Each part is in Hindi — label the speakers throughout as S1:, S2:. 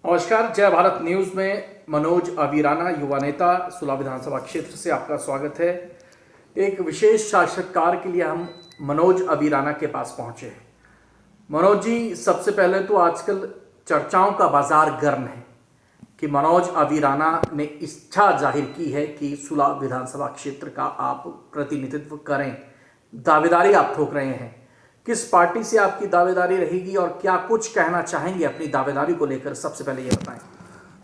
S1: नमस्कार, जय भारत न्यूज में मनोज अवीराना, युवा नेता, सुलह विधानसभा क्षेत्र से आपका स्वागत है। एक विशेष साक्षात्कार के लिए हम मनोज अवीराना के पास पहुंचे हैं। मनोज जी, सबसे पहले तो आजकल चर्चाओं का बाजार गर्म है कि मनोज अवीराना ने इच्छा जाहिर की है कि सुलह विधानसभा क्षेत्र का आप प्रतिनिधित्व करें। दावेदारी आप ठोक रहे हैं। किस पार्टी से आपकी दावेदारी रहेगी और क्या कुछ कहना चाहेंगे अपनी दावेदारी को लेकर, सबसे पहले ये बताएं।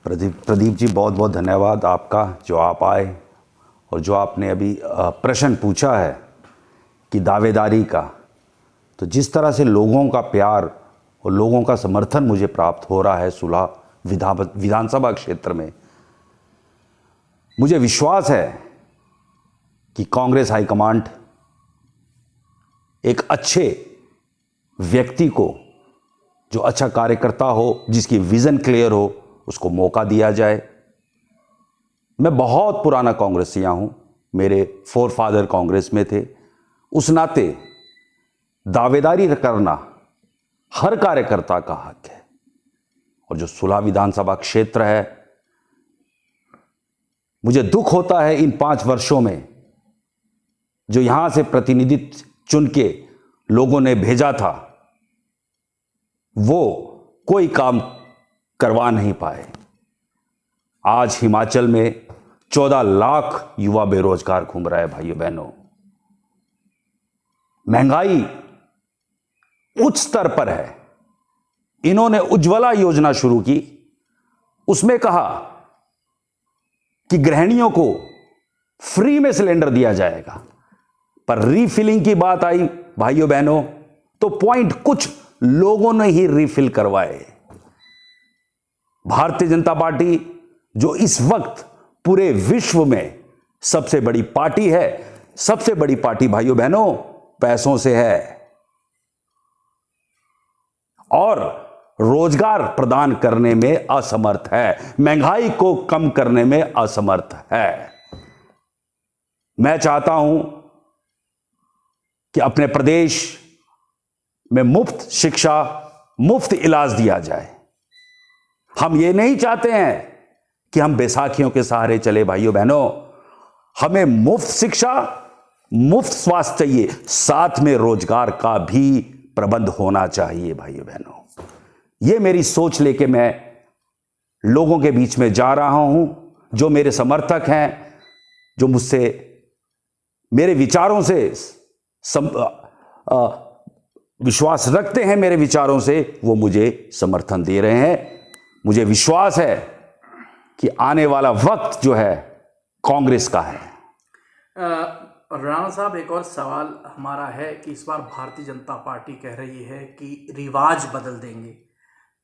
S2: प्रदीप जी, बहुत बहुत धन्यवाद आपका जो आप आए और जो आपने अभी प्रश्न पूछा है कि दावेदारी का। तो जिस तरह से लोगों का प्यार और लोगों का समर्थन मुझे प्राप्त हो रहा है सुलह विधानसभा क्षेत्र में, मुझे विश्वास है कि कांग्रेस हाईकमांड एक अच्छे व्यक्ति को, जो अच्छा कार्यकर्ता हो, जिसकी विजन क्लियर हो, उसको मौका दिया जाए। मैं बहुत पुराना कांग्रेसिया हूं, मेरे फोरफादर कांग्रेस में थे। उस नाते दावेदारी करना हर कार्यकर्ता का हक है। और जो सुलह विधानसभा क्षेत्र है, मुझे दुख होता है इन 5 वर्षों में जो यहां से प्रतिनिधित्व चुन के लोगों ने भेजा था, वो कोई काम करवा नहीं पाए। आज हिमाचल में 14 लाख युवा बेरोजगार घूम रहा है भाइयों बहनों। महंगाई उच्च स्तर पर है। इन्होंने उज्ज्वला योजना शुरू की, उसमें कहा कि गृहिणियों को फ्री में सिलेंडर दिया जाएगा, पर रीफिलिंग की बात आई भाइयों बहनों तो पॉइंट कुछ लोगों ने ही रीफिल करवाए। भारतीय जनता पार्टी जो इस वक्त पूरे विश्व में सबसे बड़ी पार्टी है, सबसे बड़ी पार्टी भाइयों बहनों पैसों से है और रोजगार प्रदान करने में असमर्थ है, महंगाई को कम करने में असमर्थ है। मैं चाहता हूं कि अपने प्रदेश में मुफ्त शिक्षा, मुफ्त इलाज दिया जाए। हम ये नहीं चाहते हैं कि हम बैसाखियों के सहारे चले भाइयों बहनों। हमें मुफ्त शिक्षा, मुफ्त स्वास्थ्य चाहिए, साथ में रोजगार का भी प्रबंध होना चाहिए भाइयों बहनों। ये मेरी सोच लेके मैं लोगों के बीच में जा रहा हूं। जो मेरे समर्थक हैं, जो मुझसे मेरे विचारों से विश्वास रखते हैं, मेरे विचारों से, वो मुझे समर्थन दे रहे हैं। मुझे विश्वास है कि आने वाला वक्त जो है कांग्रेस का है।
S1: राणा साहब, एक और सवाल हमारा है कि इस बार भारतीय जनता पार्टी कह रही है कि रिवाज बदल देंगे।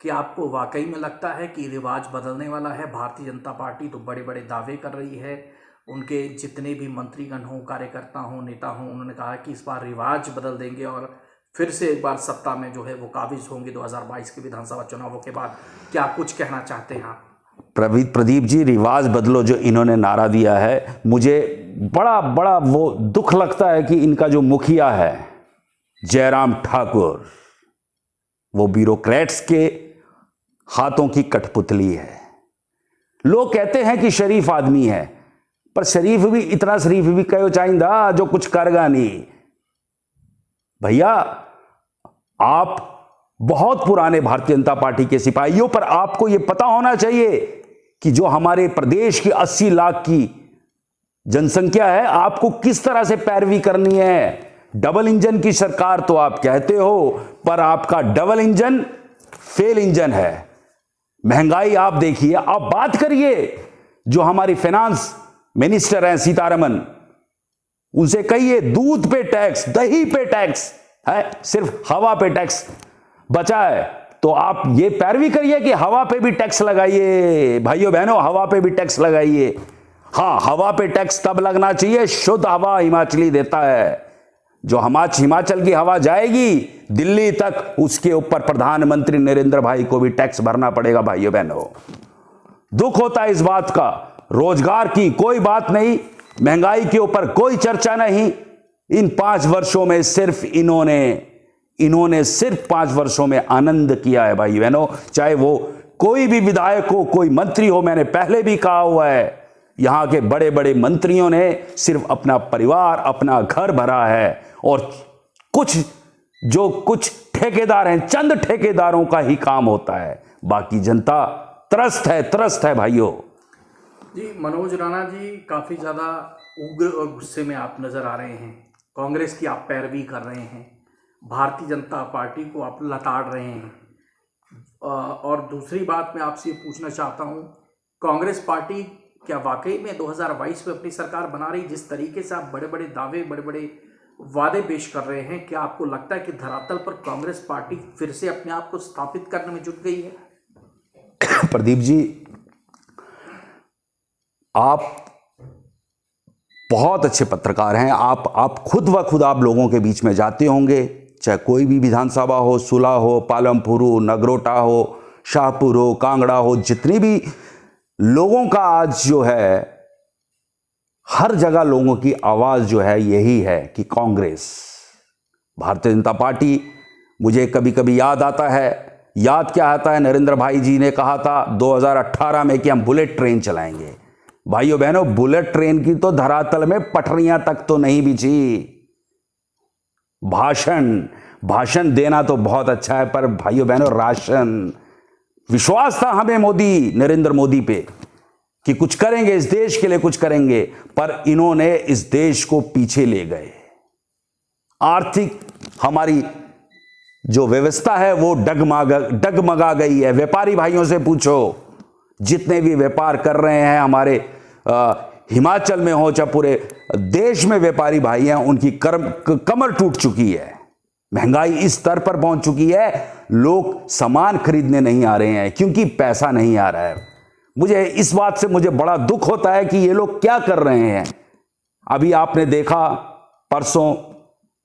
S1: कि आपको वाकई में लगता है कि रिवाज बदलने वाला है? भारतीय जनता पार्टी तो बड़े बड़े दावे कर रही है, उनके जितने भी मंत्रीगण हों, कार्यकर्ता हों, नेता हों, उन्होंने कहा कि इस बार रिवाज बदल देंगे और फिर से एक बार सत्ता में जो है वो काबिज होंगे 2022 के विधानसभा चुनावों के बाद। क्या कुछ कहना चाहते हैं आप?
S2: प्रदीप जी, रिवाज बदलो जो इन्होंने नारा दिया है, मुझे बड़ा वो दुख लगता है कि इनका जो मुखिया है जयराम ठाकुर, वो ब्यूरोक्रेट्स के हाथों की कठपुतली है। लोग कहते हैं कि शरीफ आदमी है, पर शरीफ भी इतना शरीफ भी कहो चाहिए जो कुछ करेगा नहीं। भैया, आप बहुत पुराने भारतीय जनता पार्टी के सिपाहियों, पर आपको यह पता होना चाहिए कि जो हमारे प्रदेश की 80 लाख की जनसंख्या है, आपको किस तरह से पैरवी करनी है। डबल इंजन की सरकार तो आप कहते हो, पर आपका डबल इंजन फेल इंजन है। महंगाई आप देखिए, आप बात करिए जो हमारी फाइनेंस मिनिस्टर हैं सीतारमन, उनसे कहिए दूध पे टैक्स, दही पे टैक्स है, सिर्फ हवा पे टैक्स बचा है। तो आप ये पैरवी करिए कि हवा पे भी टैक्स लगाइए भाइयों बहनों, हवा पे भी टैक्स लगाइए। हाँ, हवा पे टैक्स तब लगना चाहिए, शुद्ध हवा हिमाचली देता है। जो हिमाचल की हवा जाएगी दिल्ली तक, उसके ऊपर प्रधानमंत्री नरेंद्र भाई को भी टैक्स भरना पड़ेगा भाइयों बहनों। दुख होता है इस बात का। रोजगार की कोई बात नहीं, महंगाई के ऊपर कोई चर्चा नहीं। इन 5 वर्षों में सिर्फ इन्होंने सिर्फ 5 वर्षों में आनंद किया है भाई बहनों। चाहे वो कोई भी विधायक हो, कोई मंत्री हो, मैंने पहले भी कहा हुआ है, यहां के बड़े बड़े मंत्रियों ने सिर्फ अपना परिवार, अपना घर भरा है, और कुछ ठेकेदार हैं, चंद ठेकेदारों का ही काम होता है, बाकी जनता त्रस्त है भाइयों।
S1: जी, मनोज राणा जी, काफ़ी ज़्यादा उग्र और गुस्से में आप नज़र आ रहे हैं। कांग्रेस की आप पैरवी कर रहे हैं, भारतीय जनता पार्टी को आप लताड़ रहे हैं। और दूसरी बात मैं आपसे ये पूछना चाहता हूँ, कांग्रेस पार्टी क्या वाकई में 2022 में अपनी सरकार बना रही? जिस तरीके से आप बड़े बड़े दावे, बड़े बड़े वादे पेश कर रहे हैं, क्या आपको लगता है कि धरातल पर कांग्रेस पार्टी फिर से अपने आप को स्थापित करने में जुट गई है?
S2: प्रदीप जी, आप बहुत अच्छे पत्रकार हैं। आप खुद व खुद आप लोगों के बीच में जाते होंगे, चाहे कोई भी विधानसभा हो, सुला हो, पालमपुर हो, नगरोटा हो, शाहपुर हो, कांगड़ा हो, जितनी भी लोगों का आज जो है, हर जगह लोगों की आवाज जो है यही है कि कांग्रेस, भारतीय जनता पार्टी। मुझे कभी कभी याद क्या आता है, नरेंद्र भाई जी ने कहा था 2018 में कि हम बुलेट ट्रेन चलाएंगे। भाइयों बहनों, बुलेट ट्रेन की तो धरातल में पटरियां तक तो नहीं बिछी। भाषण देना तो बहुत अच्छा है, पर भाइयों बहनों, राशन, विश्वास था हमें नरेंद्र मोदी पे कि कुछ करेंगे, इस देश के लिए कुछ करेंगे, पर इन्होंने इस देश को पीछे ले गए। आर्थिक हमारी जो व्यवस्था है वो डगमगा गई है। व्यापारी भाइयों से पूछो, जितने भी व्यापार कर रहे हैं हमारे हिमाचल में हो, चाहे पूरे देश में व्यापारी भाई हैं, उनकी कमर टूट चुकी है। महंगाई इस स्तर पर पहुंच चुकी है, लोग सामान खरीदने नहीं आ रहे हैं क्योंकि पैसा नहीं आ रहा है। मुझे इस बात से बड़ा दुख होता है कि ये लोग क्या कर रहे हैं। अभी आपने देखा परसों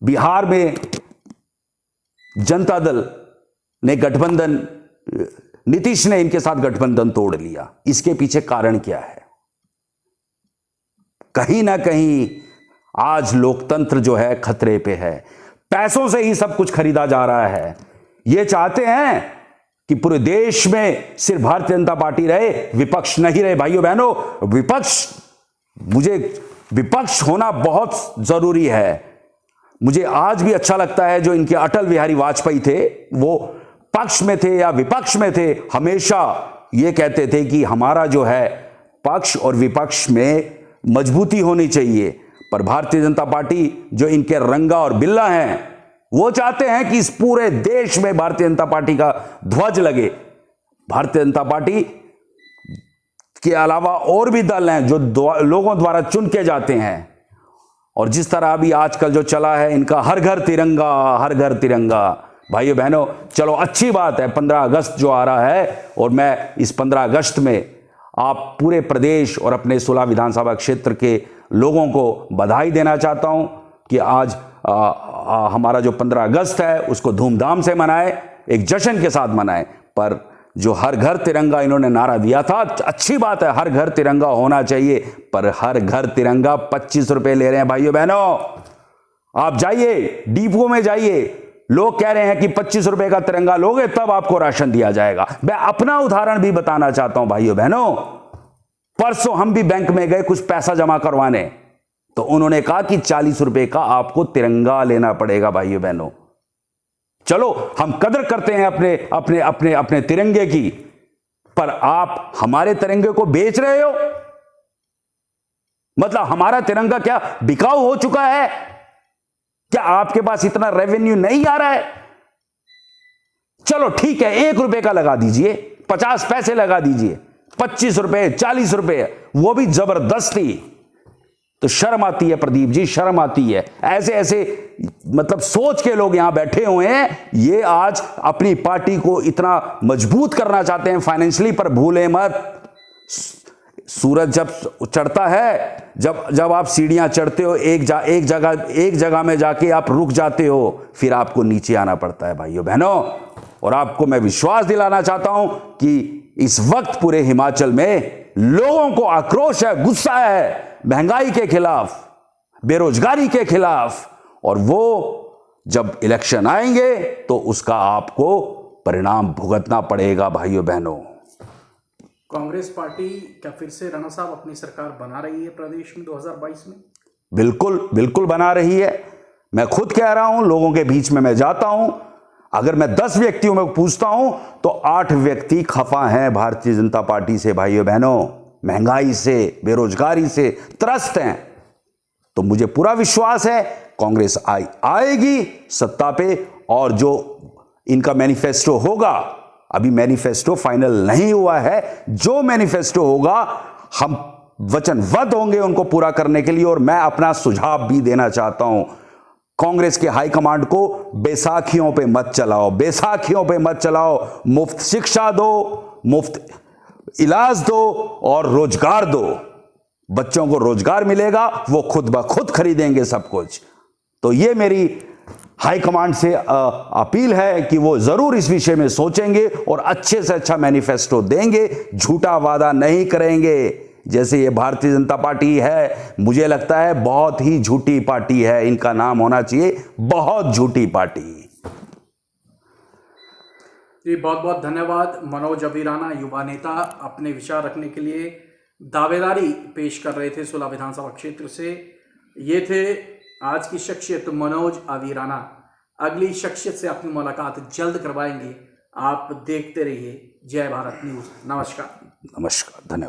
S2: बिहार में जनता दल ने गठबंधन, नीतीश ने इनके साथ गठबंधन तोड़ लिया। इसके पीछे कारण क्या है? कहीं ना कहीं आज लोकतंत्र जो है खतरे पे है। पैसों से ही सब कुछ खरीदा जा रहा है। ये चाहते हैं कि पूरे देश में सिर्फ भारतीय जनता पार्टी रहे, विपक्ष नहीं रहे। भाइयों बहनों, विपक्ष होना बहुत जरूरी है। मुझे आज भी अच्छा लगता है जो इनके अटल बिहारी वाजपेयी थे, वो पक्ष में थे या विपक्ष में थे, हमेशा ये कहते थे कि हमारा जो है पक्ष और विपक्ष में मजबूती होनी चाहिए। पर भारतीय जनता पार्टी जो इनके रंगा और बिल्ला हैं, वो चाहते हैं कि इस पूरे देश में भारतीय जनता पार्टी का ध्वज लगे। भारतीय जनता पार्टी के अलावा और भी दल हैं जो लोगों द्वारा चुन के जाते हैं, और जिस तरह अभी आजकल जो चला है इनका हर घर तिरंगा, हर घर तिरंगा। भाइयों बहनों, चलो अच्छी बात है, 15 अगस्त जो आ रहा है, और मैं इस 15 अगस्त में आप पूरे प्रदेश और अपने सुला विधानसभा क्षेत्र के लोगों को बधाई देना चाहता हूं कि आज हमारा जो 15 अगस्त है उसको धूमधाम से मनाएं, एक जश्न के साथ मनाएं। पर जो हर घर तिरंगा इन्होंने नारा दिया था, अच्छी बात है, हर घर तिरंगा होना चाहिए, पर हर घर तिरंगा 25 रुपए ले रहे हैं। भाइयों बहनों, आप जाइए डिपो में जाइए, लोग कह रहे हैं कि 25 रुपए का तिरंगा लोगे तब आपको राशन दिया जाएगा। मैं अपना उदाहरण भी बताना चाहता हूं भाइयों बहनों। परसों हम भी बैंक में गए कुछ पैसा जमा करवाने, तो उन्होंने कहा कि 40 रुपए का आपको तिरंगा लेना पड़ेगा। भाइयों बहनों, चलो हम कदर करते हैं अपने अपने अपने अपने तिरंगे की, पर आप हमारे तिरंगे को बेच रहे हो। मतलब हमारा तिरंगा क्या बिकाऊ हो चुका है? क्या आपके पास इतना रेवेन्यू नहीं आ रहा है? चलो ठीक है, 1 रुपए का लगा दीजिए, 50 पैसे लगा दीजिए, 25 रुपए, 40 रुपए, वो भी जबरदस्ती। तो शर्म आती है प्रदीप जी, शर्म आती है। ऐसे ऐसे मतलब सोच के लोग यहां बैठे हुए हैं, ये आज अपनी पार्टी को इतना मजबूत करना चाहते हैं फाइनेंशियली, पर भूले मत, सूरज जब चढ़ता है, जब आप सीढ़ियां चढ़ते हो, एक जगह में जाके आप रुक जाते हो, फिर आपको नीचे आना पड़ता है। भाइयों बहनों, और आपको मैं विश्वास दिलाना चाहता हूं कि इस वक्त पूरे हिमाचल में लोगों को आक्रोश है, गुस्सा है महंगाई के खिलाफ, बेरोजगारी के खिलाफ, और वो जब इलेक्शन आएंगे तो उसका आपको परिणाम भुगतना पड़ेगा। भाइयों बहनों,
S1: कांग्रेस पार्टी क्या फिर से राणा साहब अपनी सरकार बना रही है प्रदेश में 2022 में?
S2: बिल्कुल बिल्कुल बना रही है। मैं खुद कह रहा हूं, लोगों के बीच में मैं जाता हूं, अगर मैं 10 व्यक्तियों में पूछता हूं तो 8 व्यक्ति खफा हैं भारतीय जनता पार्टी से। भाइयों बहनों, महंगाई से, बेरोजगारी से त्रस्त हैं। तो मुझे पूरा विश्वास है कांग्रेस आएगी सत्ता पे, और जो इनका मैनिफेस्टो होगा, अभी मैनिफेस्टो फाइनल नहीं हुआ है, जो मैनिफेस्टो होगा हम वचनबद्ध होंगे उनको पूरा करने के लिए। और मैं अपना सुझाव भी देना चाहता हूं कांग्रेस के हाईकमांड को, बैसाखियों पे मत चलाओ, बैसाखियों पे मत चलाओ। मुफ्त शिक्षा दो, मुफ्त इलाज दो और रोजगार दो। बच्चों को रोजगार मिलेगा, वो खुद ब खुद खरीदेंगे सब कुछ। तो ये मेरी हाईकमांड से अपील है कि वो जरूर इस विषय में सोचेंगे और अच्छे से अच्छा मैनिफेस्टो देंगे, झूठा वादा नहीं करेंगे। जैसे ये भारतीय जनता पार्टी है, मुझे लगता है बहुत ही झूठी पार्टी है, इनका नाम होना चाहिए बहुत झूठी पार्टी।
S1: जी बहुत बहुत धन्यवाद। मनोज अवीराना युवा नेता अपने विचार रखने के लिए दावेदारी पेश कर रहे थे सुलह विधानसभा क्षेत्र से। ये थे आज की शख्सियत मनोज अवीराना। अगली शख्सियत से अपनी मुलाकात जल्द करवाएंगे। आप देखते रहिए जय भारत न्यूज़। नमस्कार।
S2: नमस्कार, धन्यवाद।